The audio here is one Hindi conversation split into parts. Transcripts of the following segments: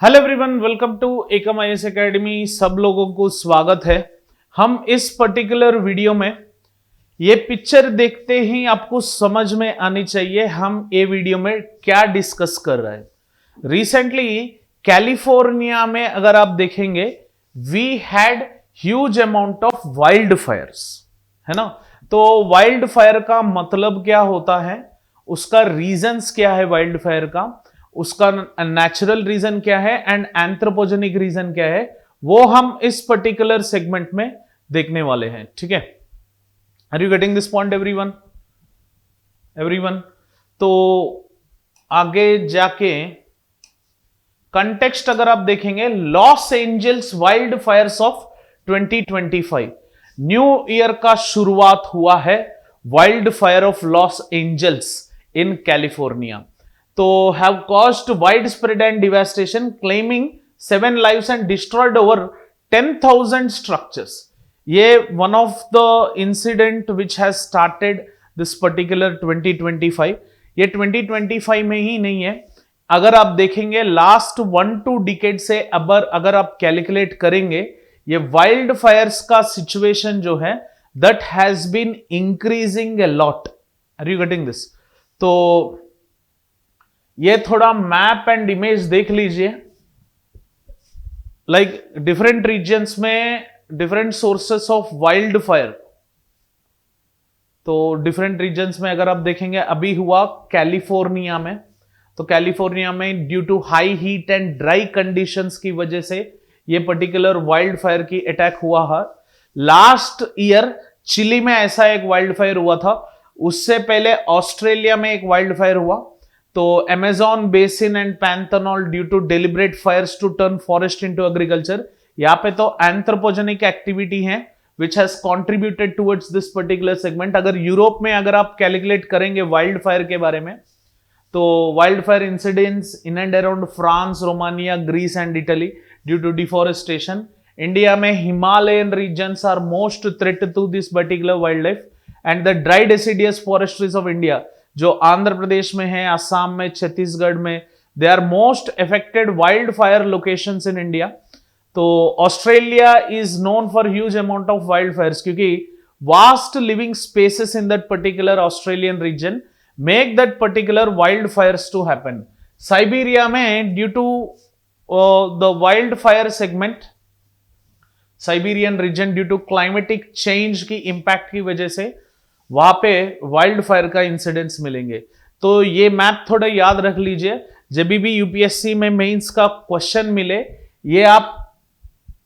Hello everyone, welcome to Ekam IAS academy. सब लोगों को स्वागत है। हम इस पर्टिकुलर वीडियो में ये पिक्चर देखते ही आपको समझ में आनी चाहिए हम ये वीडियो में क्या डिस्कस कर रहे हैं। रिसेंटली कैलिफोर्निया में अगर आप देखेंगे, we had huge amount of wild Fyers, है ना। तो वाइल्ड फायर का मतलब क्या होता है, उसका रीजंस क्या है, वाइल्ड फायर का उसका नेचुरल रीजन क्या है एंड एंथ्रोपोजेनिक रीजन क्या है, वो हम इस पर्टिकुलर सेगमेंट में देखने वाले हैं। ठीक है, are you getting this point everyone? तो आगे जाके कंटेक्स्ट अगर आप देखेंगे, Los Angeles wildfires of 2025, new year का शुरुआत हुआ है wildfire of Los Angeles in California. तो have caused widespread and devastation, claiming 7 lives and destroyed over 10,000 structures. ये one of the incident which has started this particular 2025. ये 2025 में ही नहीं है, अगर आप देखेंगे लास्ट 1-2 डिकेड से अगर आप कैलकुलेट करेंगे, ये वाइल्ड फायर्स का सिचुएशन जो है that has been increasing a lot. Are you getting this? तो ये थोड़ा मैप एंड इमेज देख लीजिए। लाइक डिफरेंट रीजन्स में different sources of wild fire. तो डिफरेंट रीजन्स में अगर आप देखेंगे, अभी हुआ कैलिफोर्निया में, तो कैलिफोर्निया में due to high heat and dry conditions की वजह से ये पर्टिकुलर वाइल्ड फायर की अटैक हुआ है। लास्ट ईयर चिली में ऐसा एक वाइल्ड फायर हुआ था, उससे पहले ऑस्ट्रेलिया में एक वाइल्ड फायर हुआ। तो Amazon basin and Pantanal due to deliberate fires to turn forest into agriculture, यहाँ पे तो एंथ्रोपोजेनिक एक्टिविटी है which has contributed towards this particular segment. अगर यूरोप में अगर आप कैलकुलेट करेंगे वाइल्ड फायर के बारे में, तो wild fire incidents in and around France, Romania, Greece and Italy due to deforestation. India में Himalayan regions are most threat to this particular wild life and the dry deciduous forestries of India, जो आंध्र प्रदेश में है, असम में, छत्तीसगढ़ में, they are most affected wild fire locations in India. तो Australia is known for huge amount of wild fires, क्योंकि vast living spaces in that particular Australian region make that particular wild fires to happen. Siberia में due to the wild fire segment, Siberian region due to climatic change की इंपैक्ट की वजह से वहां पे वाइल्ड फायर का इंसिडेंस मिलेंगे। तो ये मैप थोड़ा याद रख लीजिए, जब भी यूपीएससी में मेंस का क्वेश्चन मिले, ये आप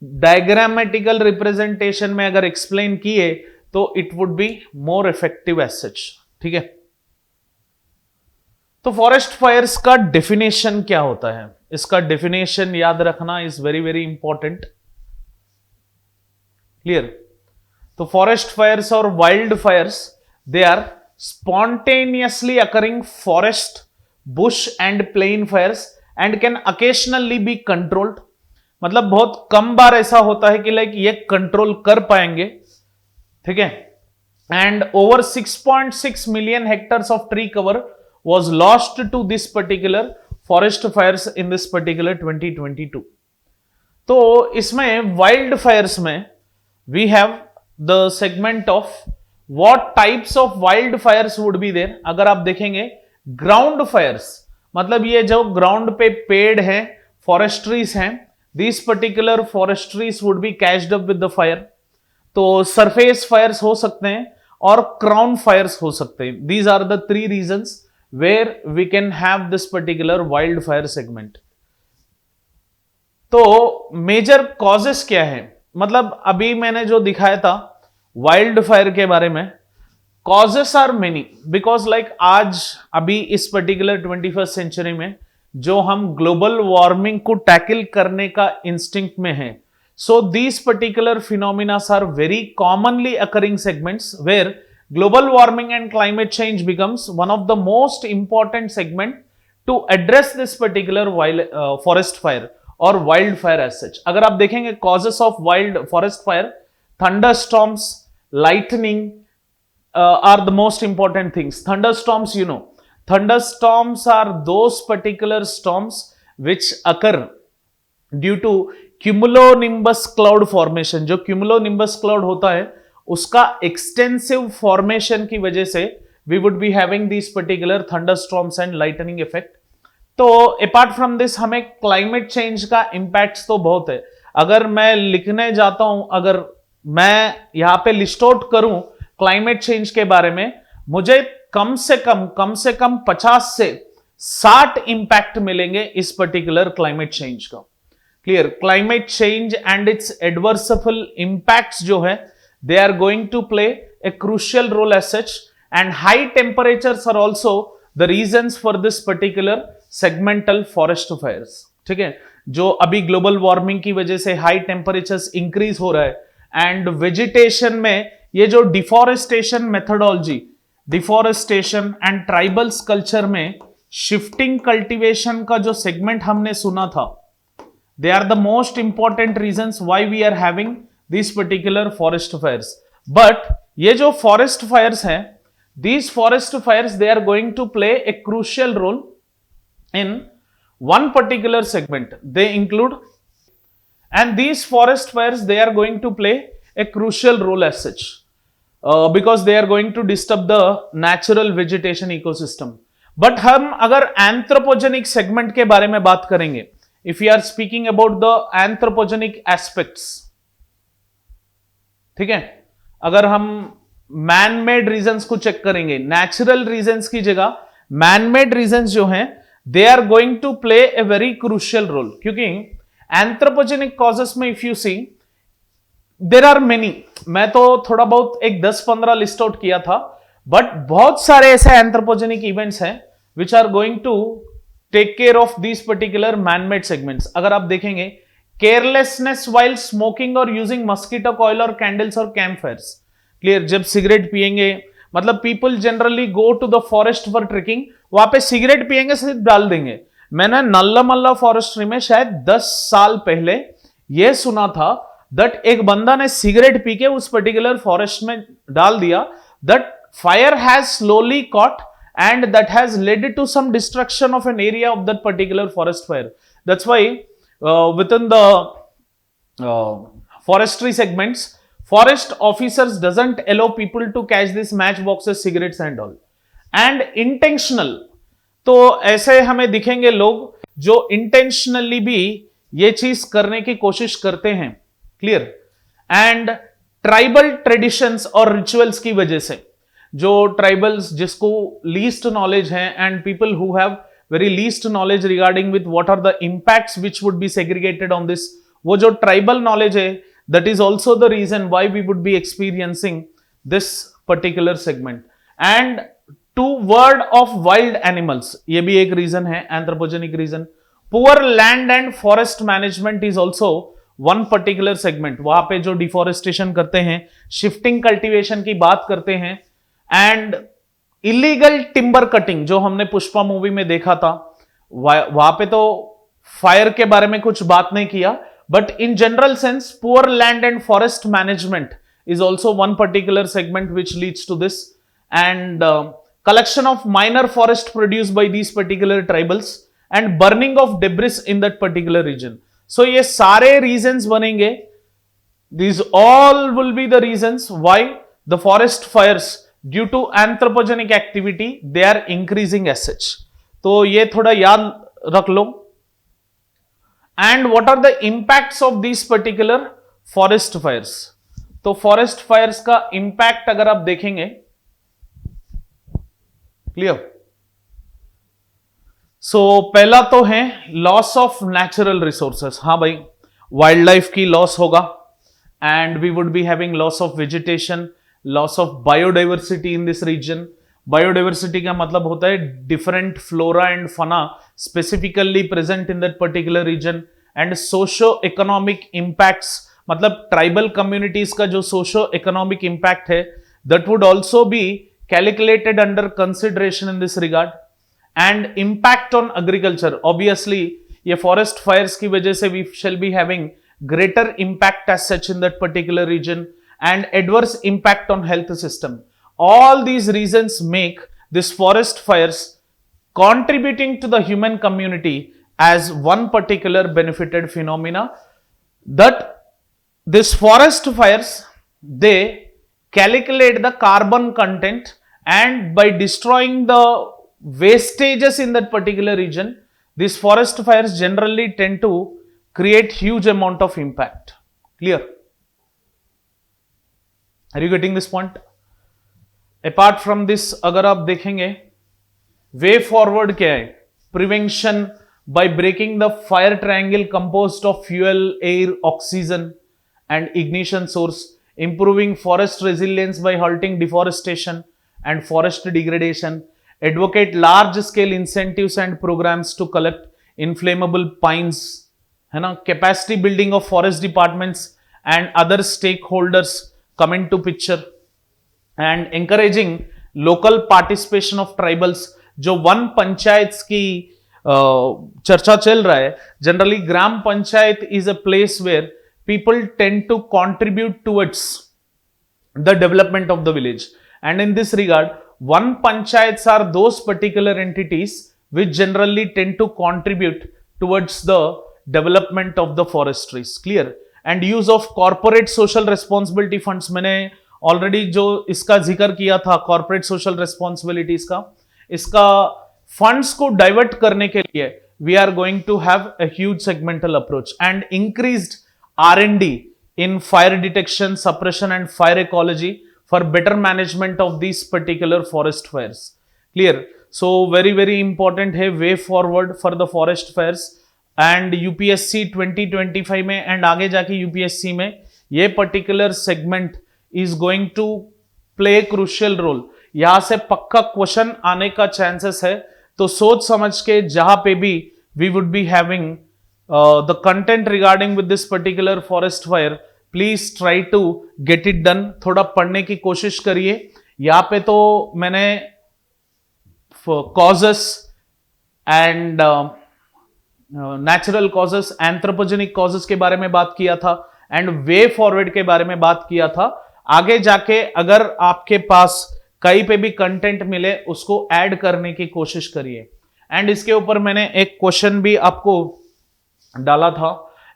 डायग्रामेटिकल रिप्रेजेंटेशन में अगर एक्सप्लेन किए तो it would be more effective as such. ठीक है, तो फॉरेस्ट फायर्स का डेफिनेशन क्या होता है, इसका डेफिनेशन याद रखना is very very important. Clear? तो फॉरेस्ट फायर्स और wild fires, they are spontaneously occurring forest, bush and plain fires and can occasionally be controlled. मतलब बहुत कम बार ऐसा होता है कि लाइक ये कंट्रोल कर पाएंगे। ठीक है, and over 6.6 million hectares of tree cover was lost to this particular forest fires in this particular 2022। तो इसमें वाइल्ड फायर्स में we have the segment of what types of wild fires would be there। अगर आप देखेंगे ग्राउंड फायर्स, मतलब ये जो ग्राउंड पे पेड़ हैं, फॉरेस्ट्रीज हैं, this particular forestries would be catched up with the fire. तो सरफेस फायर्स हो सकते हैं और क्राउन फायर्स हो सकते हैं। These are the 3 reasons where we can have this particular wild fire segment. तो मेजर कॉजेस क्या है, मतलब अभी मैंने जो दिखाया था वाइल्ड फायर के बारे में, causes are many, because like आज अभी इस पर्टिकुलर 21st सेंचुरी में जो हम ग्लोबल वार्मिंग को टैकल करने का इंस्टिंक्ट में है, so these particular phenomenas are very commonly occurring segments where global warming and climate change becomes one of the most important segment to address this particular forest fire और वाइल्ड फायर एज सच। अगर आप देखेंगे causes of wild forest fire, thunderstorms, lightning are the most important things. Thunderstorms, thunderstorms are those particular storms which occur due to cumulonimbus cloud formation. जो क्यूमुलोनिम्बस क्लाउड होता है उसका एक्सटेंसिव फॉर्मेशन की वजह से we would be having this particular thunderstorms and lightning effect. तो अपार्ट फ्रॉम दिस हमें क्लाइमेट चेंज का इंपैक्ट तो बहुत है। अगर मैं लिखने जाता हूं, अगर मैं यहां पे लिस्ट आउट करूं क्लाइमेट चेंज के बारे में, मुझे कम से कम 50 से 60 इंपैक्ट मिलेंगे इस पर्टिकुलर क्लाइमेट चेंज का। Clear? Climate change and its adverseful impacts जो है they are going to play a crucial role as such, and high temperatures are also the reasons for this particular segmental forest fires. ठीक है, जो अभी ग्लोबल वार्मिंग की वजह से हाई टेम्परेचर्स इंक्रीज हो रहा है एंड वेजिटेशन में ये जो deforestation methodology, deforestation and tribals culture में शिफ्टिंग कल्टीवेशन का जो सेगमेंट हमने सुना था, they are the most important reasons why we are having this particular forest fires. But ये जो फॉरेस्ट फायर्स हैं, these forest fires they are going to play a crucial role in one particular segment. They include, and these forest fires they are going to play a crucial role as such, because they are going to disturb the natural vegetation ecosystem. But हम अगर anthropogenic segment के बारे में बात करेंगे, if we are speaking about the anthropogenic aspects, ठीक है, अगर हम मैन मेड रीजंस को चेक करेंगे, नेचुरल रीजंस की जगह मैन मेड रीजंस जो हैं they are going to play a very crucial role. क्योंकि एंथ्रोपोजेनिक कॉजेस में if you see there are many, मैं तो थोड़ा बहुत एक 10-15 लिस्ट आउट किया था, बट बहुत सारे ऐसे एंथ्रोपोजेनिक इवेंट्स हैं which are going to take care of these particular man made segments. अगर आप देखेंगे, केयरलेसनेस वाइल स्मोकिंग और यूजिंग मस्कीटो कॉइल और कैंडल्स और कैंप फायर्स। क्लियर? जब सिगरेट पिएंगे, मतलब people generally go to the forest for trekking, वहां पे सिगरेट पिएंगे, सिर्फ डाल देंगे। मैंने नल्ला फॉरेस्ट्री में शायद 10 साल पहले यह सुना था दैट एक बंदा ने सिगरेट पी के उस पर्टिकुलर फॉरेस्ट में डाल दिया, that fire has slowly caught and that has led to some destruction of an area of that particular forest fire. That's why within the forestry segments, forest officers doesn't allow people to catch these matchboxes, cigarettes and all, and intentional। तो ऐसे हमें दिखेंगे लोग जो इंटेंशनली भी ये चीज करने की कोशिश करते हैं। क्लियर? एंड ट्राइबल ट्रेडिशंस और रिचुअल्स की वजह से, जो ट्राइबल्स जिसको लीस्ट नॉलेज है and people who have very least knowledge regarding with what are the impacts which would be segregated on this, वो जो tribal knowledge है, that is also the reason why we would be experiencing this particular segment. And to word of wild animals, ये भी एक reason है, anthropogenic reason. Poor land and forest management is also one particular segment. वहां पे जो deforestation करते हैं, shifting cultivation की बात करते हैं, and इलीगल टिम्बर कटिंग जो हमने पुष्पा मूवी में देखा था, वहां पे तो फायर के बारे में कुछ बात नहीं किया, but in general sense poor land and forest management is also one particular segment which leads to this, and collection of minor forest produce by these particular tribals and burning of debris in that particular region. So ये सारे रीजंस बनेंगे, these all will be the reasons why the forest fires due to anthropogenic activity they are increasing as such. तो ये थोड़ा याद रख लो। And what are the impacts of this particular forest fires? तो फॉरेस्ट फायर्स का इंपैक्ट अगर आप देखेंगे, क्लियर? सो पहला तो है लॉस ऑफ नेचुरल रिसोर्सेस। हाँ भाई, वाइल्ड लाइफ की लॉस होगा and we would be having loss of vegetation, loss of biodiversity in this region. Biodiversity का मतलब होता है different flora and fauna specifically present in that particular region, and socio economic impacts, मतलब ट्राइबल कम्युनिटीज का जो सोशो इकोनॉमिक इंपैक्ट है that would also be calculated under consideration in this regard. And impact on agriculture, obviously ये फॉरेस्ट फायर्स की वजह से we shall be having greater impact as such in that particular region, and adverse impact on health system. All these reasons make this forest fires contributing to the human community as one particular benefited phenomena, that this forest fires, they calculate the carbon content, and by destroying the wastages in that particular region, these forest fires generally tend to create huge amount of impact. Clear? Are you getting this point? Apart from this, अगर आप देखेंगे वे फॉरवर्ड क्या है? Prevention by breaking the fire triangle composed of fuel, air, oxygen and ignition source, improving forest resilience by halting deforestation and forest degradation, advocate large scale incentives and programs to collect inflammable pines, है ना, capacity building of forest departments and other stakeholders come into picture, and encouraging local participation of tribals. जो वन पंचायत की चर्चा चल रहा है, जनरली ग्राम panchayat is a place where people tend to contribute towards the development of the village, and in this regard वन panchayats are those particular entities which generally tend to contribute towards the development of the forestries. Clear? And use of corporate social responsibility funds, मैंने ऑलरेडी जो इसका जिक्र किया था कॉर्पोरेट सोशल रेस्पॉन्सिबिलिटीज का, इसका फंड्स को डाइवर्ट करने के लिए we are going to have a huge segmental approach and increased R&D in fire detection, suppression and fire ecology for better management of these particular forest fires. Clear? So very very important है way forward for the forest fires, and UPSC 2025 में and आगे जाके UPSC में ये particular segment is going to play a crucial role. यहां से पक्का क्वेश्चन आने का चांसेस है, तो सोच समझ के जहां पे भी we would be having the content regarding with this particular forest fire, please try to get it done. थोड़ा पढ़ने की कोशिश करिए. यहां पे तो मैंने causes and natural causes, anthropogenic causes के बारे में बात किया था, एंड वे फॉरवर्ड के बारे में बात किया था. आगे जाके अगर आपके पास कहीं पे भी कंटेंट मिले उसको ऐड करने की कोशिश करिए. एंड इसके ऊपर मैंने एक क्वेश्चन भी आपको डाला था,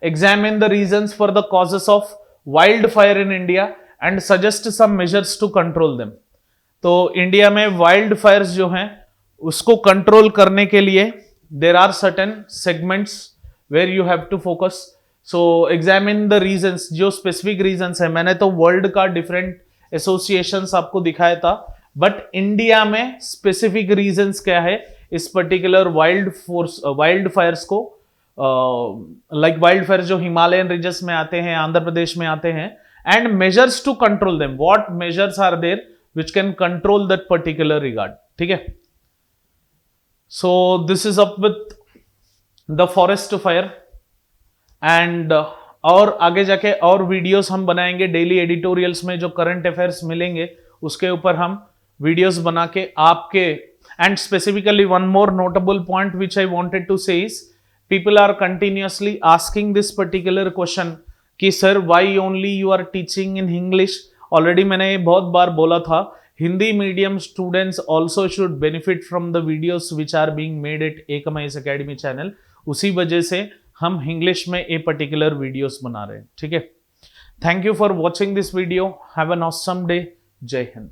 examine the reasons for the causes of wild fire in India and suggest some measures to control them. तो इंडिया में वाइल्ड फायर्स जो हैं उसको कंट्रोल करने के लिए there are certain segments where you have to focus. So examine the reasons, जो स्पेसिफिक रीजंस है. मैंने तो वर्ल्ड का डिफरेंट एसोसिएशंस आपको दिखाया था, बट इंडिया में स्पेसिफिक रीजंस क्या है इस पर्टिकुलर वाइल्ड फायर्स को, लाइक वाइल्ड फायर जो हिमालयन रीजन्स में आते हैं, आंध्र प्रदेश में आते हैं, and measures to control them. What measures are there which can control that particular regard. ठीक है? So this is up with the forest fire, and और आगे जाके और वीडियोस हम बनाएंगे डेली एडिटोरियल्स में. जो करंट अफेयर्स मिलेंगे उसके ऊपर हम वीडियोस बना के आपके, and specifically one more notable point which I wanted to say is, people are continuously asking this particular question कि sir why only you are teaching in English. Already मैंने बहुत बार बोला था, Hindi medium students also should benefit from the videos which are being made at एकमाइस अकेडमी चैनल. उसी वजह से हम इंग्लिश में ए पर्टिकुलर वीडियोस बना रहे हैं. ठीक है? Thank you for watching this video. Have an awesome day. जय हिंद.